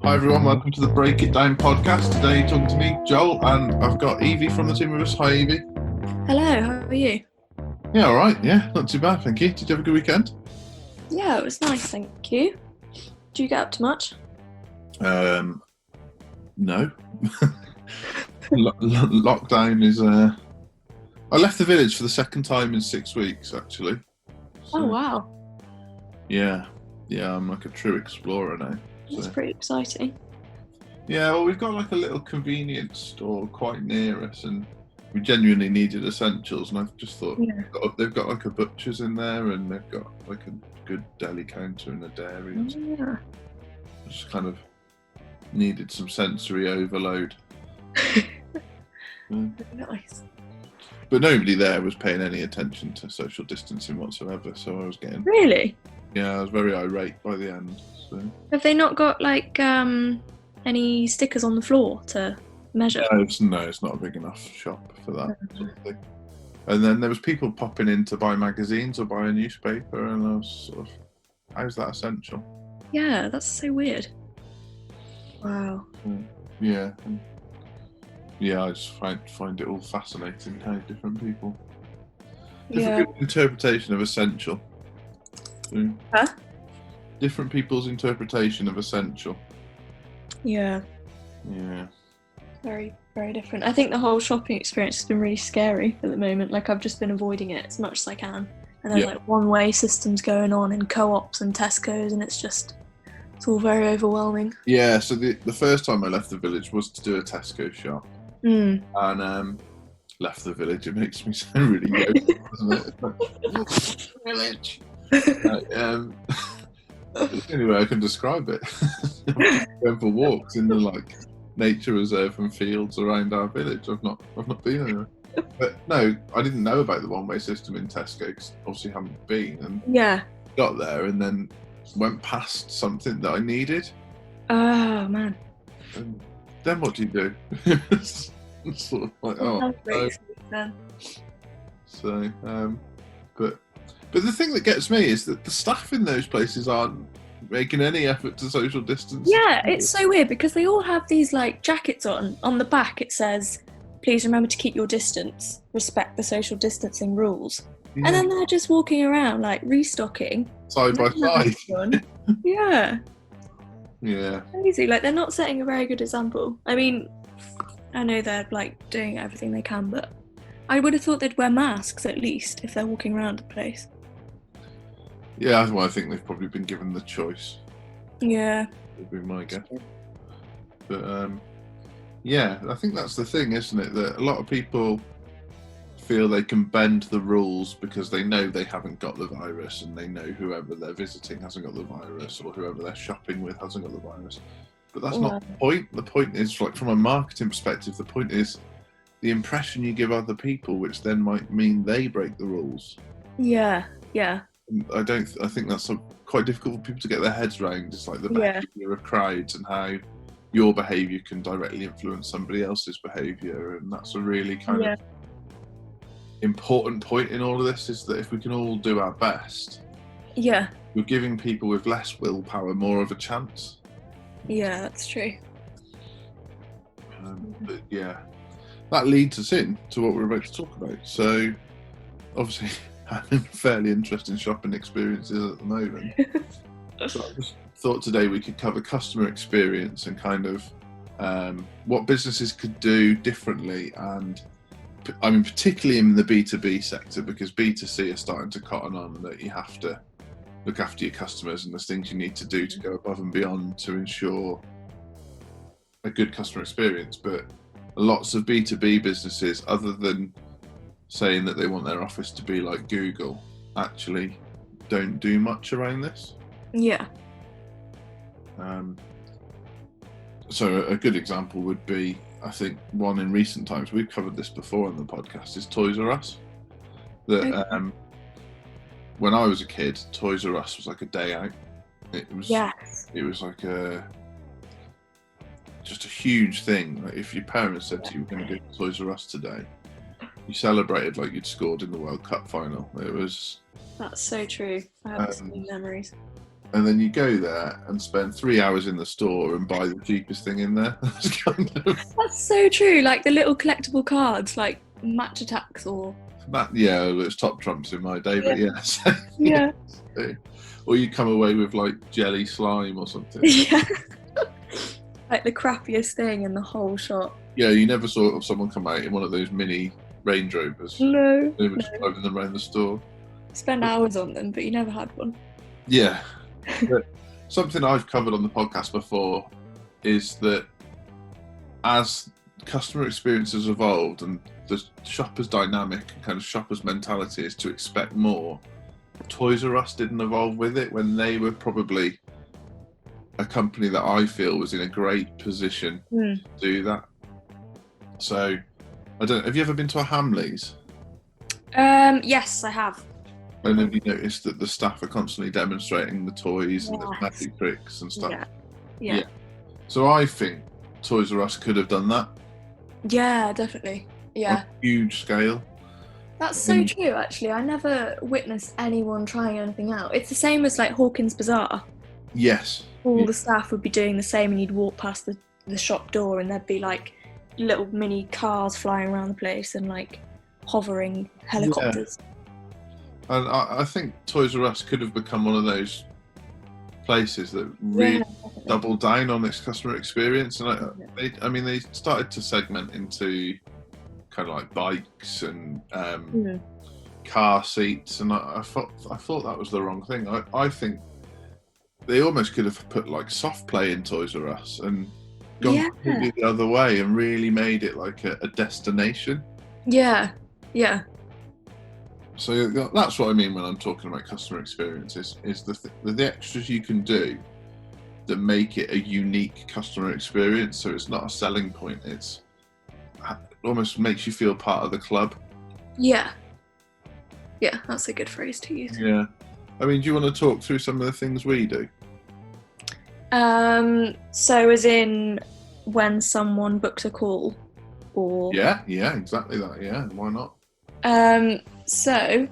Hi everyone, welcome to the Break It Down podcast. Today you're talking to me, Joel, and I've got Evie from the team with us. Hi Evie. Hello, how are you? Yeah, all right. Yeah, not too bad, thank you. Did you have a good weekend? Yeah, it was nice, thank you. Did you get up to much? No. Lockdown is... I left the village for the second time in 6 weeks, actually. So, Oh, wow. Yeah, I'm like a true explorer now. That's pretty exciting. Yeah, well, we've got like a little convenience store quite near us, and we genuinely needed essentials, and I've just thought they've got like a butcher's in there, and they've got like a good deli counter and a dairy. And Yeah. just kind of needed some sensory overload. Nice. But nobody there was paying any attention to social distancing whatsoever, so I was getting... Really? Yeah, I was very irate by the end. So. Have they not got like any stickers on the floor to measure? No, it's not a big enough shop for that sort of thing. And then there was people popping in to buy magazines or buy a newspaper, and I was sort of, how's that essential? Yeah, that's so weird. Wow. Yeah. I just find it all fascinating how different people... Different people's interpretation of essential. Huh? Different people's interpretation of essential. Yeah. Yeah. Very, very different. I think the whole shopping experience has been really scary at the moment. Like, I've just been avoiding it as much as I can. And there's like one-way systems going on in co-ops and Tesco's, and it's all very overwhelming. Yeah, so the first time I left the village was to do a Tesco shop. And left the village. It makes me sound really good, doesn't it? Village. Anyway, I can describe it. Going for walks in the like nature reserve and fields around our village. I've not been anywhere. But no, I didn't know about the one-way system in Tesco because obviously I haven't been. And got there and then went past something that I needed. Oh man. And then what do you do? It's sort of like, oh. So, but the thing that gets me is that the staff in those places aren't making any effort to social distance. Yeah, it's so weird because they all have these like jackets on. On the back it says, please remember to keep your distance, respect the social distancing rules. Yeah. And then they're just walking around like restocking. Side by side. Yeah. Yeah. Crazy. Like they're not setting a very good example. I mean, I know they're like doing everything they can, but I would have thought they'd wear masks at least if they're walking around the place. Yeah, well, I think they've probably been given the choice. Yeah. Would be my guess. But yeah, I think that's the thing, isn't it? That a lot of people feel they can bend the rules because they know they haven't got the virus, and they know whoever they're visiting hasn't got the virus, or whoever they're shopping with hasn't got the virus. But that's not the point. The point is, like, from a marketing perspective, the point is the impression you give other people, which then might mean they break the rules. Yeah. I think that's quite difficult for people to get their heads around. It's like the behaviour of crowds and how your behaviour can directly influence somebody else's behaviour, and that's a really kind of important point in all of this, is that if we can all do our best, we're giving people with less willpower more of a chance. Yeah, that's true. But yeah, that leads us in to what we're about to talk about. So, obviously, having fairly interesting shopping experiences at the moment. So I just thought today we could cover customer experience and kind of what businesses could do differently, and I mean particularly in the B2B sector, because B2C are starting to cotton on that you have to look after your customers and there's things you need to do to go above and beyond to ensure a good customer experience. But lots of B2B businesses, other than saying that they want their office to be like Google, actually don't do much around this. Yeah. So a good example would be, I think one in recent times, we've covered this before on the podcast, is Toys R Us. That when I was a kid, Toys R Us was like a day out. It was like just a huge thing. Like if your parents said to you, we're going to go to Toys R Us today, you celebrated like you'd scored in the World Cup final. That's so true. I have the same memories. and then you go there and spend 3 hours in the store and buy the cheapest thing in there. That's so true. Like the little collectible cards, like Match Attacks or... Yeah, it was top trumps in my day, but yes. Yeah. Or you come away with like jelly slime or something. Yeah. Like the crappiest thing in the whole shop. Yeah, you never saw someone come out in one of those mini Range Rovers. No. They were just driving them around the store. Spend hours on them, but you never had one. Yeah. But something I've covered on the podcast before is that as customer experience has evolved and the shopper's dynamic and kind of shopper's mentality is to expect more, Toys R Us didn't evolve with it when they were probably a company that I feel was in a great position to do that. So, I don't know, have you ever been to a Hamleys? Yes, I have. And have you noticed that the staff are constantly demonstrating the toys and the magic tricks and stuff? Yeah. So I think Toys R Us could have done that. Yeah, definitely. Yeah. On a huge scale. That's so true, actually. I never witnessed anyone trying anything out. It's the same as like Hawkins Bazaar. Yes. All the staff would be doing the same, and you'd walk past the shop door and there'd be like little mini cars flying around the place and like hovering helicopters. Yeah. And I think Toys R Us could have become one of those places that really doubled down on its customer experience. And they started to segment into kind of like bikes and car seats, and I thought that was the wrong thing. I think they almost could have put like soft play in Toys R Us and gone completely the other way and really made it like a destination. Yeah. So that's what I mean when I'm talking about customer experience, is the extras you can do that make it a unique customer experience. So it's not a selling point, it almost makes you feel part of the club. Yeah, that's a good phrase to use. Yeah. I mean, do you want to talk through some of the things we do? So as in when someone books a call, or... Yeah, exactly that, yeah. Why not? So,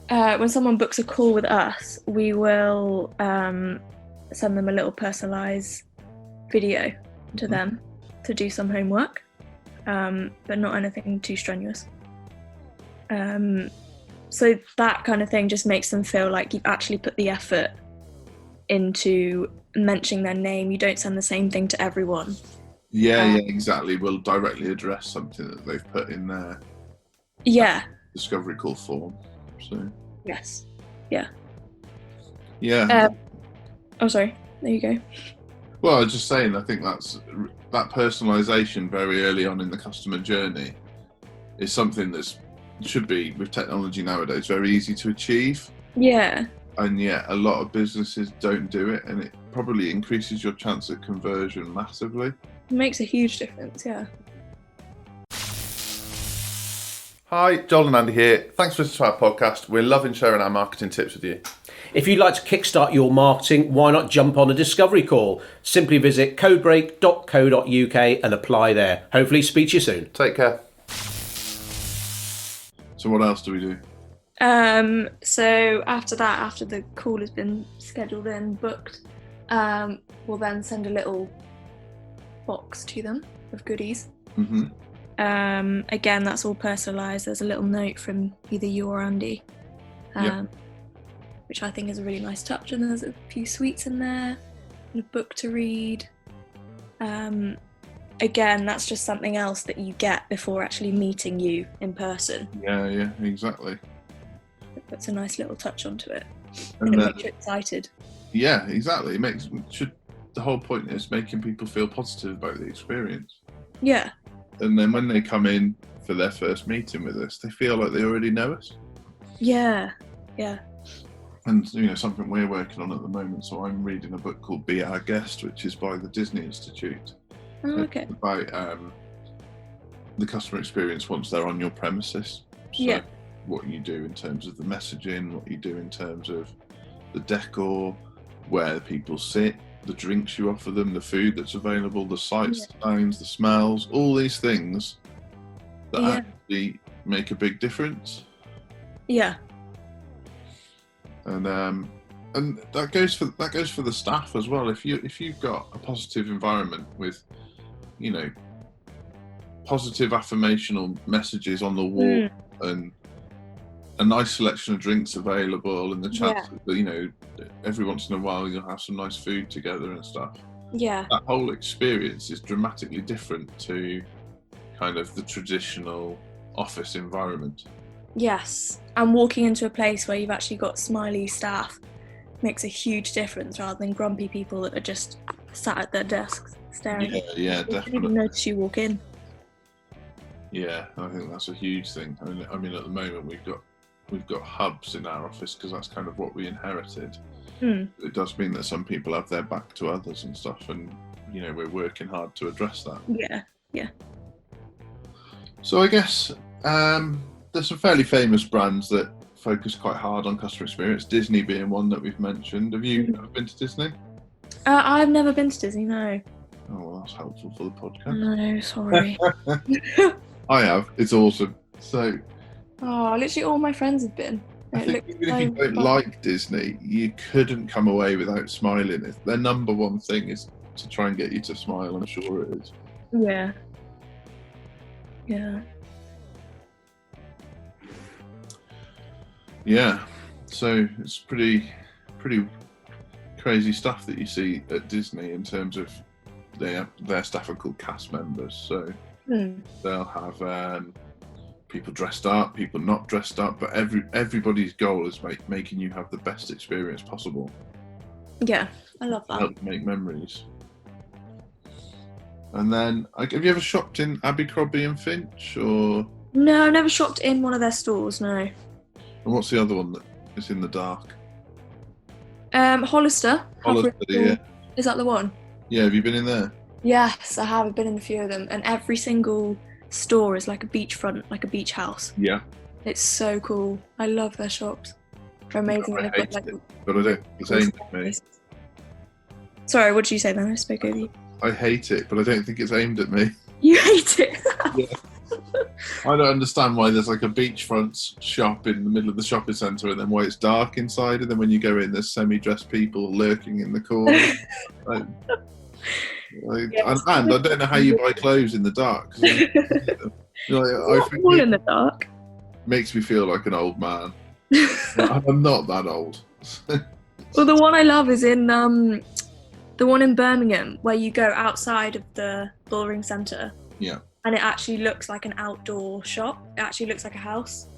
when someone books a call with us, we will send them a little personalised video to them to do some homework, but not anything too strenuous. So that kind of thing just makes them feel like you've actually put the effort into mentioning their name. You don't send the same thing to everyone. Yeah, exactly. We'll directly address something that they've put in there. Yeah. Discovery call form. So. Yes. Yeah. Yeah. Oh, sorry. There you go. Well, I was just saying, I think that personalisation very early on in the customer journey is something that should be, with technology nowadays, very easy to achieve. Yeah. And yet a lot of businesses don't do it, and it probably increases your chance of conversion massively. It makes a huge difference, yeah. Hi, Joel and Andy here. Thanks for listening to our podcast. We're loving sharing our marketing tips with you. If you'd like to kickstart your marketing, why not jump on a discovery call? Simply visit codebreak.co.uk and apply there. Hopefully speak to you soon. Take care. So what else do we do? So after that, after the call has been scheduled and booked, we'll then send a little box to them of goodies. Again, that's all personalised. There's a little note from either you or Andy, which I think is a really nice touch, and there's a few sweets in there and a book to read. Again, that's just something else that you get before actually meeting you in person. Yeah, exactly. It puts a nice little touch onto it, and it makes you excited. Yeah, exactly. The whole point is making people feel positive about the experience. Yeah. And then when they come in for their first meeting with us, they feel like they already know us. Yeah. And, something we're working on at the moment, so I'm reading a book called Be Our Guest, which is by the Disney Institute. Oh, okay. It's about the customer experience once they're on your premises. So what you do in terms of the messaging, what you do in terms of the decor, where people sit, the drinks you offer them, the food that's available, the sights, the sounds, the smells, all these things that actually make a big difference. Yeah. And and that goes for the staff as well. If you've got a positive environment with, you know, positive affirmational messages on the wall and a nice selection of drinks available, and the chance that, you know, every once in a while you'll have some nice food together and stuff. Yeah. That whole experience is dramatically different to kind of the traditional office environment. Yes, and walking into a place where you've actually got smiley staff makes a huge difference, rather than grumpy people that are just sat at their desks staring. Yeah, They definitely. don't even notice you walk in. Yeah, I think that's a huge thing. I mean, at the moment we've got hubs in our office because that's kind of what we inherited. It does mean that some people have their back to others and stuff, and, you know, we're working hard to address that. Yeah. So I guess there's some fairly famous brands that focus quite hard on customer experience, Disney being one that we've mentioned. Have you ever been to Disney? I've never been to Disney, no. Oh, well, that's helpful for the podcast. No, sorry. I have. It's awesome. So, Literally all my friends have been. I think even if you don't like Disney, you couldn't come away without smiling. Their number one thing is to try and get you to smile. I'm sure it is. Yeah. Yeah. So it's pretty crazy stuff that you see at Disney in terms of their staff are called cast members. So they'll have people dressed up, people not dressed up, but everybody's goal is making you have the best experience possible. Yeah, I love that. Help make memories. And then, have you ever shopped in Abercrombie and Finch, or? No, I've never shopped in one of their stores, no. And what's the other one that is in the dark? Hollister. Hollister, yeah. Is that the one? Yeah, have you been in there? Yes, I have. I've been in a few of them, and every single store is like a beachfront, like a beach house. Yeah. It's so cool. I love their shops. They're amazing. I They've hate got, it, but I don't. It's aimed at me. Sorry, what did you say then? I spoke over you. I hate it, but I don't think it's aimed at me. You hate it? Yeah. I don't understand why there's like a beachfront shop in the middle of the shopping centre, and then why it's dark inside, and then when you go in, there's semi-dressed people lurking in the corner. And I don't know how you buy clothes in the dark. All in the dark. Makes me feel like an old man. I'm not that old. Well, the one I love is in the one in Birmingham, where you go outside of the Bullring Centre. Yeah. And it actually looks like an outdoor shop. It actually looks like a house.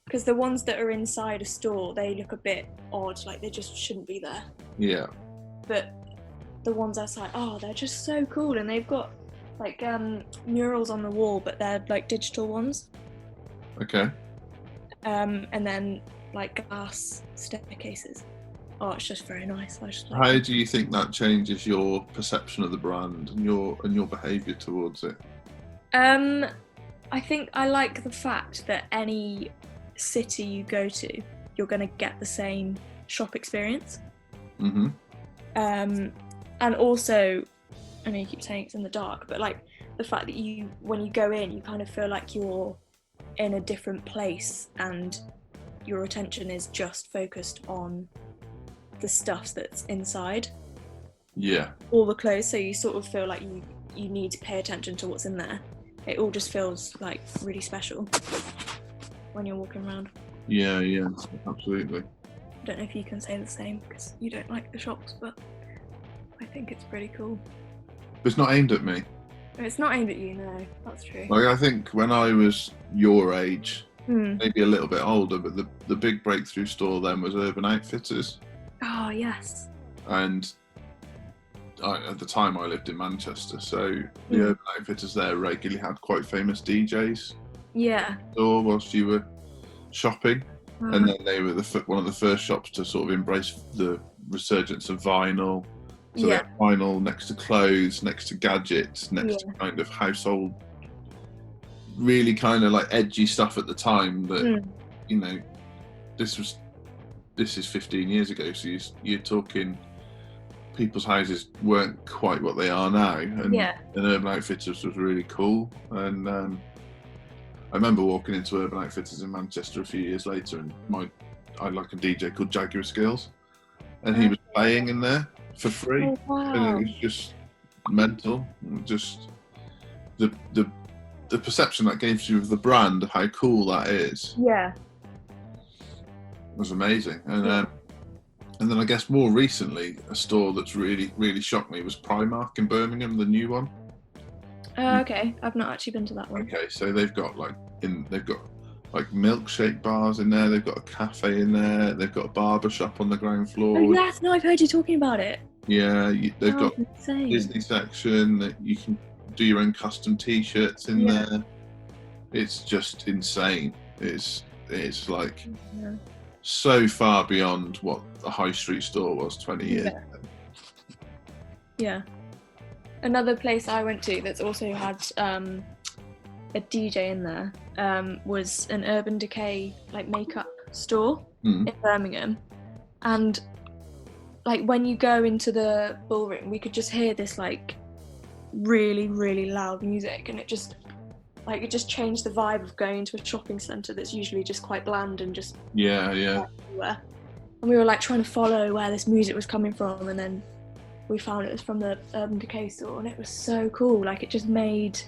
Because the ones that are inside a store, they look a bit odd, like they just shouldn't be there. Yeah. But the ones outside, they're just so cool, and they've got like murals on the wall, but they're like digital ones. Okay. And then like glass staircases. Oh, it's just very nice. How do you think that changes your perception of the brand and your behaviour towards it? I think I like the fact that any city you go to, you're going to get the same shop experience. Mm-hmm. And also, I know you keep saying it's in the dark, but like the fact that when you go in, you kind of feel like you're in a different place and your attention is just focused on the stuff that's inside. Yeah. All the clothes, so you sort of feel like you need to pay attention to what's in there. It all just feels like really special when you're walking around. Yeah, absolutely. I don't know if you can say the same because you don't like the shops, but I think it's pretty cool. But it's not aimed at me. It's not aimed at you, no, that's true. Like, I think when I was your age, maybe a little bit older, but the big breakthrough store then was Urban Outfitters. Oh, yes. And at the time I lived in Manchester, so the Urban Outfitters there regularly had quite famous DJs. Yeah. Or whilst you were shopping, and then they were one of the first shops to sort of embrace the resurgence of vinyl. So they had vinyl next to clothes, next to gadgets, next to kind of household, really kind of like edgy stuff at the time. That you know, this is 15 years ago, so you're talking. People's houses weren't quite what they are now, and Urban Outfitters was really cool. And I remember walking into Urban Outfitters in Manchester a few years later, and I like a DJ called Jaguar Skills, and he was playing in there for free. Oh, wow. And it was just mental. Just the perception that gives you of the brand, of how cool that is, Yeah. was amazing. And then I guess more recently, a store that's really, really shocked me was Primark in Birmingham, the new one. Okay, I've not actually been to that one. Okay, so they've got like milkshake bars in there. They've got a cafe in there. They've got a barber shop on the ground floor. Oh yes, no, I've heard you talking about it. Yeah, they've got insane. Disney section that you can do your own custom T-shirts in there. It's just insane. It's like so far beyond what a high street store was 20 years ago. Yeah. Another place I went to that's also had a DJ in there was an Urban Decay like makeup store in Birmingham, and like when you go into the ballroom, we could just hear this like really, really loud music, and it just changed the vibe of going into a shopping centre that's usually just quite bland and just everywhere. And we were like trying to follow where this music was coming from, and then we found it was from the Urban Decay store, and it was so cool. Like it just made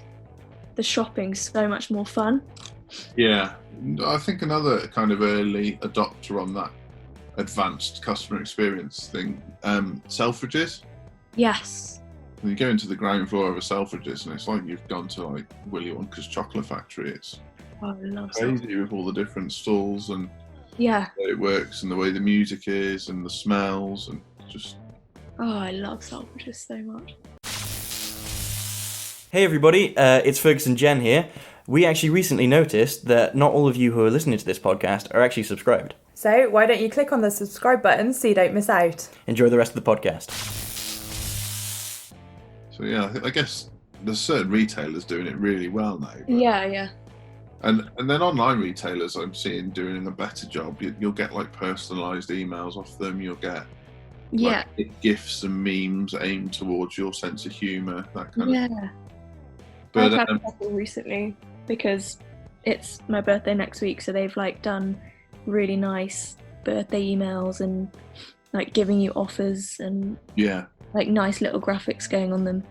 the shopping so much more fun. Yeah, I think another kind of early adopter on that advanced customer experience thing, Selfridges. Yes. When you go into the ground floor of a Selfridges, and it's like you've gone to like Willy Wonka's chocolate factory. It's crazy with all the different stalls and the way it works and the way the music is and the smells and just. Oh, I love Selfridges so much. Hey everybody, it's Fergus and Jen here. We actually recently noticed that not all of you who are listening to this podcast are actually subscribed. So why don't you click on the subscribe button so you don't miss out? Enjoy the rest of the podcast. So yeah, I guess there's certain retailers doing it really well now. Yeah. And then online retailers I'm seeing doing a better job. You'll get like personalised emails off them. You'll get like gifs and memes aimed towards your sense of humour, that kind of thing. But I've had a couple recently because it's my birthday next week, so they've like done really nice birthday emails and like giving you offers and like nice little graphics going on them.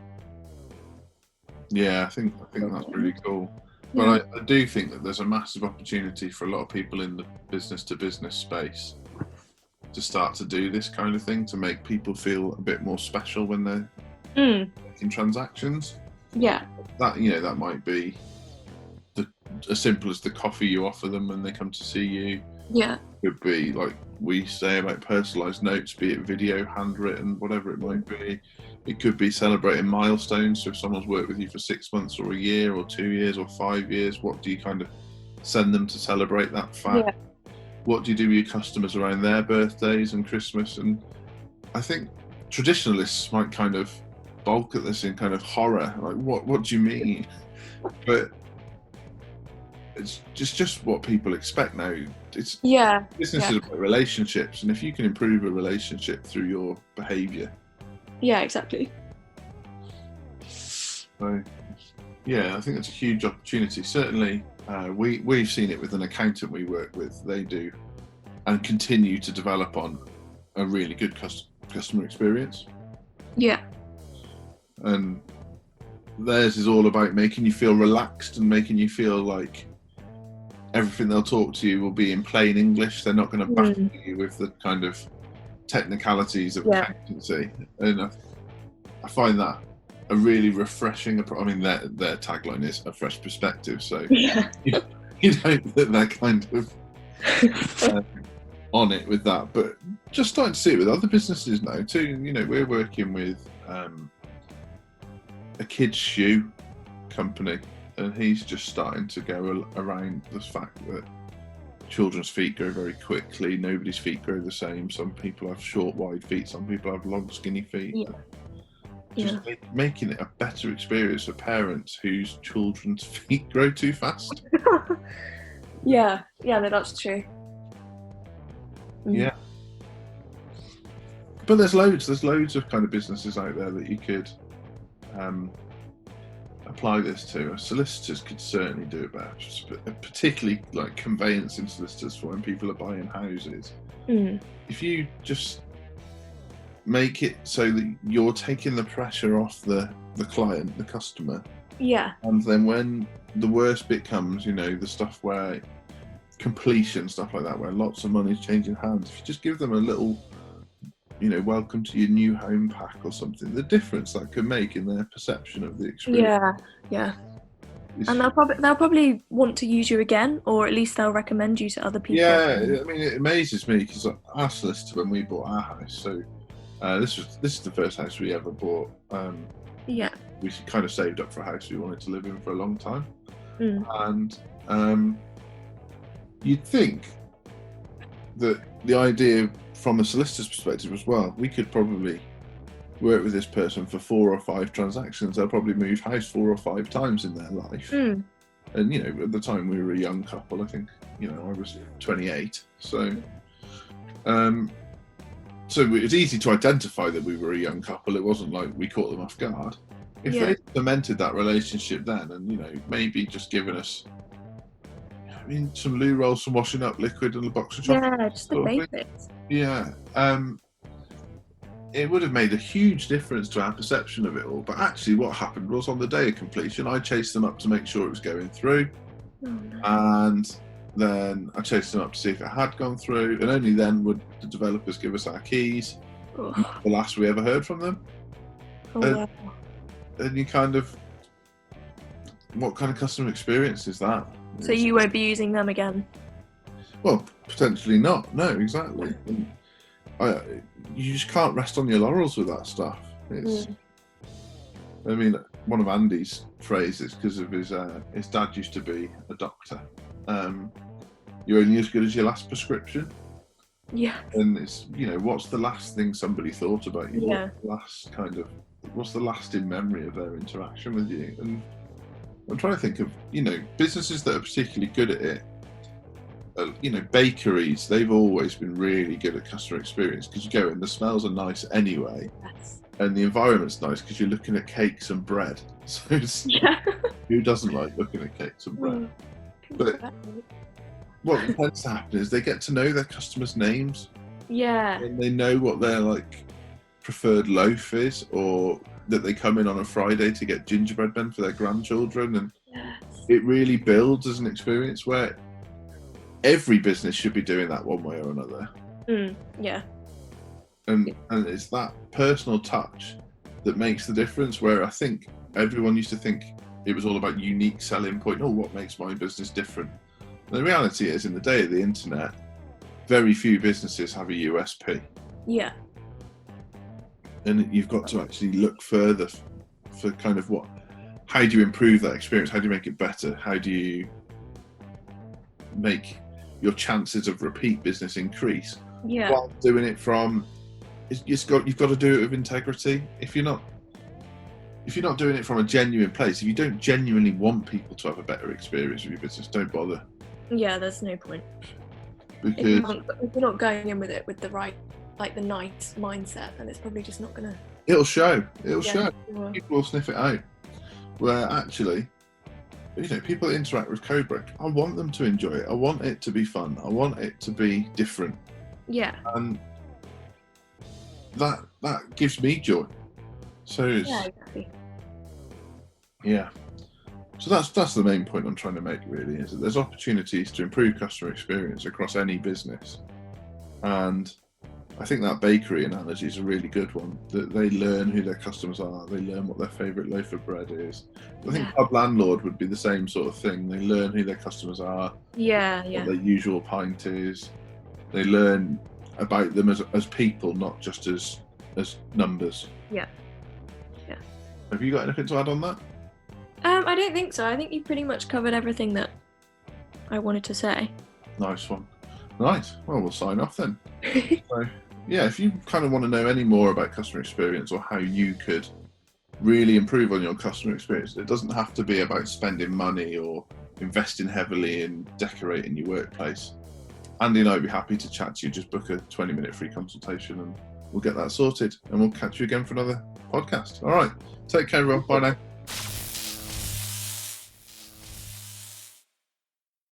Yeah, I think that's really cool. But I do think that there's a massive opportunity for a lot of people in the business to business space to start to do this kind of thing, to make people feel a bit more special when they're making transactions. Yeah. That might be as simple as the coffee you offer them when they come to see you. Yeah. It could be like we say about personalised notes, be it video, handwritten, whatever it might be. It could be celebrating milestones. So if someone's worked with you for 6 months or a year or 2 years or 5 years, what do you kind of send them to celebrate that fact? Yeah. What do you do with your customers around their birthdays and Christmas? And I think traditionalists might kind of balk at this in kind of horror, like what do you mean? But it's just what people expect now. It's business is about relationships, and if you can improve a relationship through your behaviour, exactly. So yeah, I think it's a huge opportunity. Certainly we've seen it with an accountant we work with. They do and continue to develop on a really good customer experience. Yeah. And theirs is all about making you feel relaxed and making you feel like everything they'll talk to you will be in plain English. They're not going to batter you with the kind of technicalities of accountancy. And I find that a really refreshing. I mean, their tagline is a fresh perspective. So you hope that they're kind of on it with that. But just starting to see it with other businesses now too. You know, we're working with a kids' shoe company, and he's just starting to go around the fact that children's feet grow very quickly. Nobody's feet grow the same. Some people have short, wide feet. Some people have long, skinny feet. Just making it a better experience for parents whose children's feet grow too fast. No, that's true. Yeah. But there's loads of kind of businesses out there that you could apply this to. Solicitors could certainly do it better, particularly like conveyancing solicitors for when people are buying houses. If you just make it so that you're taking the pressure off the client, the customer. Yeah. And then when the worst bit comes, the stuff where completion, stuff like that, where lots of money's changing hands, if you just give them a little, welcome to your new home pack or something, the difference that could make in their perception of the experience. Yeah. And they'll probably want to use you again, or at least they'll recommend you to other people. Yeah, I mean, it amazes me because our solicitor, when we bought our house, so this is the first house we ever bought. We kind of saved up for a house we wanted to live in for a long time, and you'd think that the idea from a solicitor's perspective as well, we could probably work with this person for 4 or 5 transactions. They'll probably move house 4 or 5 times in their life. And at the time we were a young couple. I think I was 28, so it was easy to identify that we were a young couple. It wasn't like we caught them off guard. If they cemented that relationship then, and maybe just given us, some loo rolls, some washing up liquid, and a box of chocolate. Yeah, just the basics. Yeah. It would have made a huge difference to our perception of it all. But actually what happened was, on the day of completion, I chased them up to make sure it was going through. Oh, no. And then I chased them up to see if it had gone through. And only then would the developers give us our keys. The last we ever heard from them. Wow. And you what kind of customer experience is that? So you won't be using them again? Well, potentially not. No, exactly. And you just can't rest on your laurels with that stuff. I mean, one of Andy's phrases, because of his dad used to be a doctor. You're only as good as your last prescription. Yeah. And it's what's the last thing somebody thought about you? Yeah. What's the lasting memory of their interaction with you? And I'm trying to think of businesses that are particularly good at it. Bakeries, they've always been really good at customer experience, because you go in, the smells are nice anyway, and the environment's nice because you're looking at cakes and bread. So who doesn't like looking at cakes and bread? But what tends to happen is they get to know their customers' names. Yeah. And they know what their preferred loaf is, or that they come in on a Friday to get gingerbread men for their grandchildren, and it really builds as an experience where every business should be doing that one way or another. Yeah. And it's that personal touch that makes the difference, where I think everyone used to think it was all about unique selling point. What makes my business different? And the reality is, in the day of the internet, very few businesses have a USP. Yeah. And you've got to actually look further for kind of how do you improve that experience? How do you make it better? How do you make your chances of repeat business increase? Yeah. While doing it you've got to do it with integrity. If you're not doing it from a genuine place, if you don't genuinely want people to have a better experience with your business, don't bother. Yeah, there's no point. Because if you're not going in with it with the right, the nice mindset, then it's probably just not gonna. It'll show. It'll show. Sure. People will sniff it out. Where actually, people that interact with Codebreak, I want them to enjoy it. I want it to be fun. I want it to be different. Yeah. And that gives me joy. So exactly. Yeah. So that's the main point I'm trying to make, really, is that there's opportunities to improve customer experience across any business. And I think that bakery analogy is a really good one, that they learn who their customers are, they learn what their favourite loaf of bread is. I think pub landlord would be the same sort of thing. They learn who their customers are, what their usual pint is. They learn about them as people, not just as numbers. Yeah. Have you got anything to add on that? I don't think so. I think you pretty much covered everything that I wanted to say. Nice one. Right, well, we'll sign off then. So, yeah, if you kind of want to know any more about customer experience, or how you could really improve on your customer experience, it doesn't have to be about spending money or investing heavily in decorating your workplace. Andy and I would be happy to chat to you. Just book a 20-minute free consultation and we'll get that sorted, and we'll catch you again for another podcast. All right, take care, everyone. Bye now.